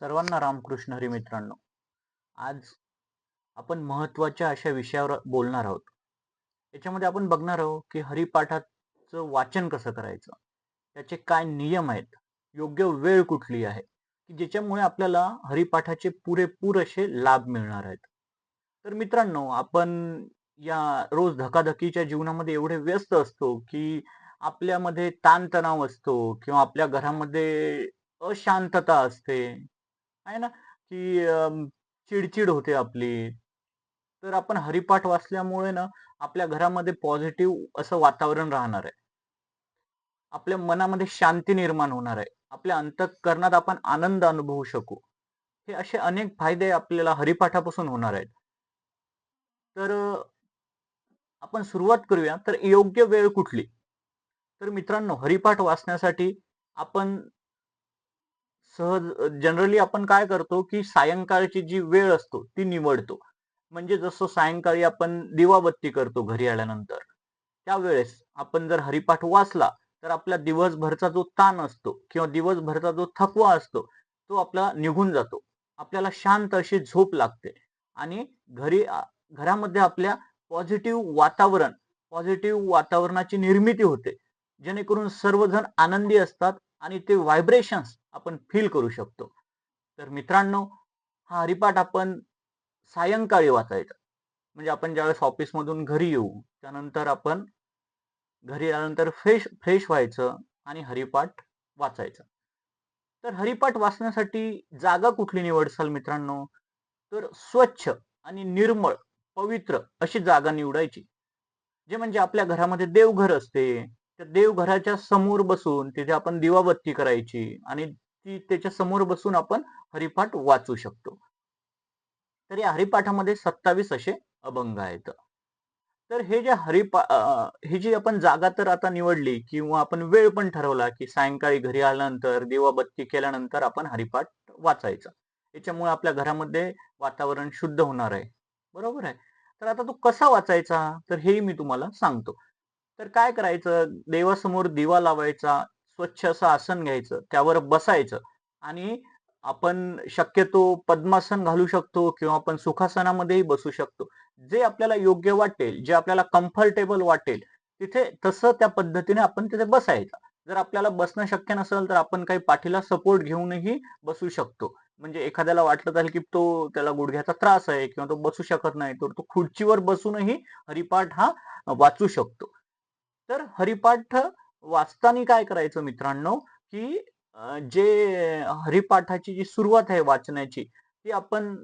सर्वांना रामकृष्ण हरी मित्रांनो. आज आपण महत्त्वाच्या अशा विषयावर बोलणार आहोत. याच्यामध्ये आपण बघणार आहोत की हरिपाठाचं वाचन कसं करायचं, त्याचे काय नियम आहेत, योग्य वेळ कुठली आहे, की ज्याच्यामुळे आपल्याला हरिपाठाचे पुरेपूर असे लाभ मिळणार आहेत. तर मित्रांनो, आपण या रोज धकाधकीच्या जीवनामध्ये एवढे व्यस्त असतो की आपल्यामध्ये ताणतणाव असतो किंवा आपल्या घरामध्ये अशांतता असते, आहे ना, की चिड होते आपली. तर आपण हरिपाठ वाचल्यामुळे ना आपल्या घरामध्ये पॉझिटिव्ह असं वातावरण राहणार आहे. आपल्या मनामध्ये शांती निर्माण होणार आहे. आपल्या अंतःकरणात आपण आनंद अनुभवू शकू. हे असे अनेक फायदे आपल्याला हरिपाठापासून होणार आहेत. तर आपण सुरुवात करूया. तर योग्य वेळ कुठली? तर मित्रांनो, हरिपाठ वाचण्यासाठी आपण सहज जनरली आपण काय करतो, की सायंकाळची जी वेळ असतो ती निवडतो. म्हणजे जसं सायंकाळी आपण दिवाबत्ती करतो घरी आल्यानंतर. त्यावेळेस आपण जर हरिपाठ वाचला, तर आपला दिवसभरचा जो ताण असतो किंवा दिवसभरचा जो थकवा असतो, तो आपला निघून जातो. आपल्याला शांत अशी झोप लागते आणि घरामध्ये आपल्या पॉझिटिव्ह वातावरणाची निर्मिती होते. जेणेकरून सर्वजण आनंदी असतात आणि ते व्हायब्रेशन्स आपण फील करू शकतो. तर मित्रांनो, हा हरिपाठ आपण सायंकाळी वाचायचा. म्हणजे आपण ज्यावेळेस ऑफिसमधून घरी येऊ, त्यानंतर आपण घरी आल्यानंतर फ्रेश फ्रेश व्हायचं आणि हरिपाठ वाचायचा. तर हरिपाठ वाचण्यासाठी जागा कुठली निवडसाल मित्रांनो? तर स्वच्छ आणि निर्मळ, पवित्र अशी जागा निवडायची. जे म्हणजे आपल्या घरामध्ये देवघर असते. त्या देवघराच्या समोर बसून तिथे आपण दिवाबत्ती करायची आणि ती त्याच्या समोर बसून आपण हरिपाठ वाचू शकतो. तर या हरिपाठामध्ये 27 असे अभंग आहेत. तर ही जी आपण जागा तर आता निवडली किंवा आपण वेळ पण ठरवला, की सायंकाळी घरी आल्यानंतर दिवाबत्ती केल्यानंतर आपण हरिपाठ वाचायचा. याच्यामुळे आपल्या घरामध्ये वातावरण शुद्ध होणार आहे. बरोबर आहे. तर आता तो कसा वाचायचा? तर हेही मी तुम्हाला सांगतो. तर काय करायचं? देवासमोर दिवा लावायचा, स्वच्छ असं आसन घ्यायचं, त्यावर बसायचं आणि आपण शक्यतो पद्मासन घालू शकतो किंवा आपण सुखासनामध्येही बसू शकतो. जे आपल्याला योग्य वाटेल, जे आपल्याला कम्फर्टेबल वाटेल, तिथे तसं त्या पद्धतीने आपण तिथे बसायचं. जर आपल्याला बसणं शक्य नसेल, तर आपण काही पाठीला सपोर्ट घेऊनही बसू शकतो. म्हणजे एखाद्याला वाटलं झालं, की त्याला गुडघ्याचा त्रास आहे किंवा तो बसू शकत नाही, तर तो खुर्चीवर बसूनही हरिपाठ हा वाचू शकतो. तर हरिपाठ वाचताना काय करायचं मित्रांनो, की जे हरिपाठाची जी सुरुवात आहे वाचण्याची, ती आपण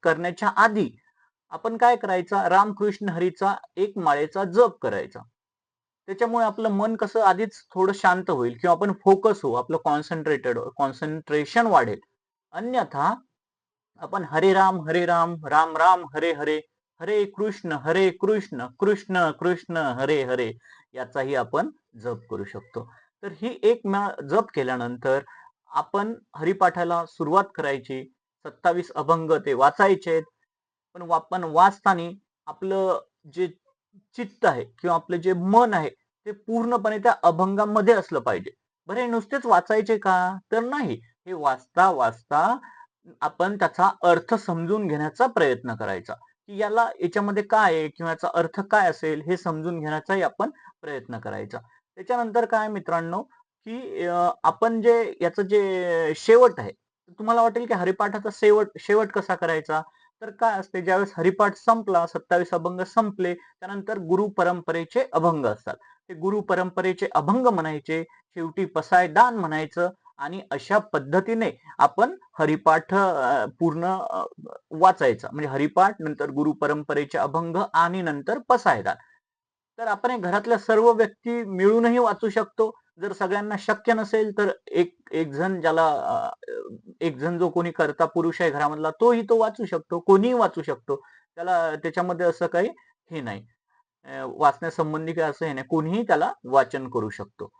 करण्याच्या आधी आपण काय करायचा, रामकृष्ण हरीचा एक माळेचा जप करायचा. त्याच्यामुळे आपलं मन कसं आधीच थोडं शांत होईल किंवा आपण फोकस होऊ, आपलं कॉन्सन्ट्रेशन वाढेल. अन्यथा आपण हरे राम, राम राम हरे हरे, हरे कृष्ण, कृष्ण कृष्ण हरे हरे याचाही आपण जप करू शकतो. तर ही एक जप केल्यानंतर आपण हरिपाठाला सुरुवात करायची. 27 अभंग ते वाचायचेत. पण आपण वाचताना आपलं जे चित्त आहे किंवा आपलं जे मन आहे ते पूर्णपणे त्या अभंगामध्ये असलं पाहिजे. बरं, हे नुसतेच वाचायचे का? तर नाही. हे वाचता वाचता आपण त्याचा अर्थ समजून घेण्याचा प्रयत्न करायचा, की याच्यामध्ये काय आहे किंवा याचा अर्थ काय असेल हे समजून घेण्याचाही आपण प्रयत्न करायचा. त्याच्यानंतर काय मित्रांनो, की आपण याचं जे शेवट आहे, तुम्हाला वाटेल की हरिपाठाचा शेवट शेवट कसा करायचा? तर काय असते, ज्यावेळेस हरिपाठ संपला, 27 अभंग संपले, त्यानंतर गुरु परंपरेचे अभंग असतात. ते गुरु परंपरेचे अभंग म्हणायचे, शेवटी पसायदान म्हणायचं आणि अशा पद्धतीने आपण हरिपाठ पूर्ण वाचायचा. म्हणजे हरिपाठ, नंतर गुरु परंपरेचे अभंग आणि नंतर पसायदान. तर आपण हे घरातल्या सर्व व्यक्ती मिळूनही वाचू शकतो. जर सगळ्यांना शक्य नसेल, तर एक एक जण एक जण जो कोणी कर्ता पुरुष आहे घरामधला, तोही तो वाचू शकतो. कोणीही वाचू शकतो. त्याच्यामध्ये असं काही हे नाही. वाचण्यासंबंधी काही असं हे नाही. कोणीही त्याला वाचन करू शकतो.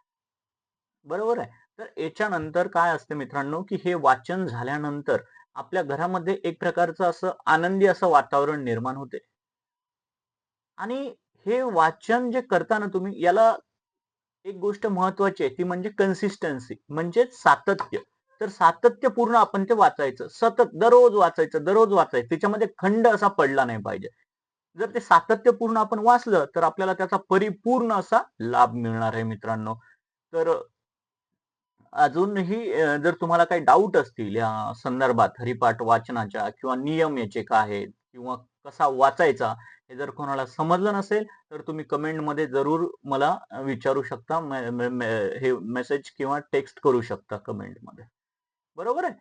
बरोबर आहे. तर याच्यानंतर काय असते मित्रांनो, की हे वाचन झाल्यानंतर आपल्या घरामध्ये एक प्रकारचं असं आनंदी असं वातावरण निर्माण होते. आणि हे वाचन जे करताना तुम्ही, याला एक गोष्ट महत्वाची आहे, ती म्हणजे कन्सिस्टन्सी, म्हणजेच सातत्य. तर सातत्यपूर्ण आपण ते वाचायचं, सतत दररोज वाचायचं, दररोज वाचायचं, त्याच्यामध्ये खंड असा पडला नाही पाहिजे. जर ते सातत्यपूर्ण आपण वाचलं तर आपल्याला त्याचा परिपूर्ण असा लाभ मिळणार आहे मित्रांनो. तर अजूनही जर तुम्हाला काही डाऊट असतील या संदर्भात हरिपाठ वाचनाच्या किंवा नियम याचे काय आहेत किंवा कसा वाचायचा हे जर कोणाला समजलं नसेल तर तुम्ही कमेंटमध्ये जरूर मला विचारू शकता. हे मेसेज किंवा टेक्स्ट करू शकता कमेंटमध्ये. बरोबर आहे?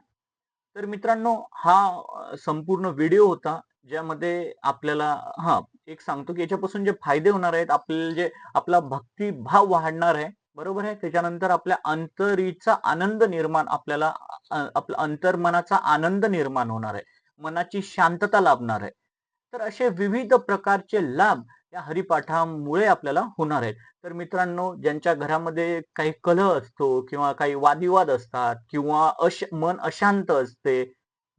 तर मित्रांनो हा संपूर्ण व्हिडिओ होता ज्यामध्ये आपल्याला हां, एक सांगतो की याच्यापासून जे फायदे होणार आहेत, आपल्याला जे आपला भक्तिभाव वाढणार आहे, बरोबर आहे. त्याच्यानंतर आपल्या अंतरीचा आनंद निर्माण आपल्याला आपल्या अंतर्मनाचा आनंद निर्माण होणार आहे. मनाची शांतता लाभणार आहे. तर असे विविध प्रकारचे लाभ या हरिपाठामुळे आपल्याला होणार आहेत. तर मित्रांनो, ज्यांच्या घरामध्ये काही कलह असतो किंवा काही वादविवाद असतात किंवा मन अशांत असते,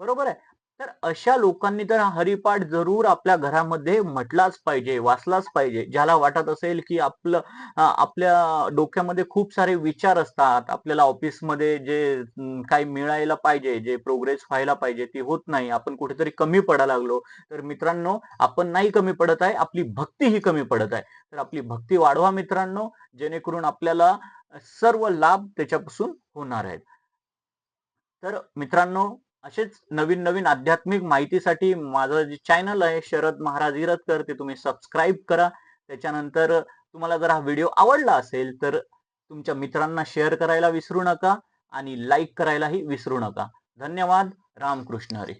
बरोबर आहे? तर अशा लोकांनी तर हा हरिपाठ जरूर आपल्या घरामध्ये म्हटलाच पाहिजे, वाचलाच पाहिजे. ज्याला वाटत असेल, की आपल्या डोक्यामध्ये खूप सारे विचार असतात. आपल्याला ऑफिसमध्ये जे काही मिळायला पाहिजे, जे प्रोग्रेस व्हायला पाहिजे, ती होत नाही. आपण कुठेतरी कमी पडायला लागलो. तर मित्रांनो, आपण नाही कमी पडत आहे, आपली भक्ती ही कमी पडत आहे. तर आपली भक्ती वाढवा मित्रांनो, जेणेकरून आपल्याला सर्व लाभ त्याच्यापासून होणार आहेत. तर मित्रांनो, असेच नवीन-नवीन आध्यात्मिक माहितीसाठी माझं जे चॅनल आहे शरद महाराज इरजकर ते तुम्ही सबस्क्राईब करा. त्याच्यानंतर तुम्हाला जर हा व्हिडिओ आवडला असेल, तर तुमच्या मित्रांना शेअर करायला विसरू नका आणि लाईक करायलाही विसरू नका. धन्यवाद. रामकृष्ण हरी.